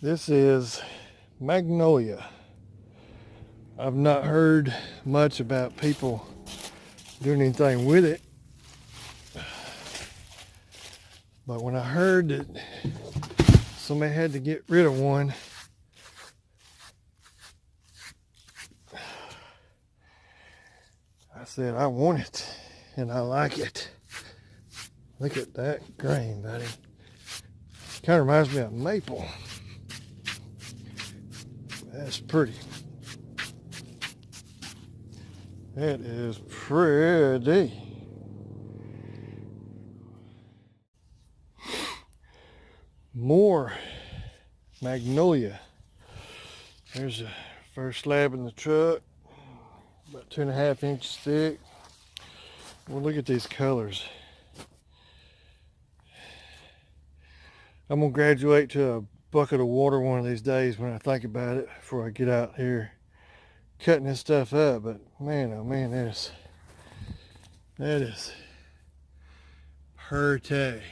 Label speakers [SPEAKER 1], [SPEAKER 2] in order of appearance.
[SPEAKER 1] This is magnolia. I've not heard much about people doing anything with it, but when I heard that somebody had to get rid of one, I said I want it and I like it. Look at that grain, buddy. Kind of reminds me of maple. That's pretty. That is pretty. More magnolia. There's the first slab in the truck, about 2.5 inches thick. Well, look at these colors. I'm gonna graduate to a bucket of water one of these days when I think about it, before I get out here cutting this stuff up. But man, oh man, that is pretty.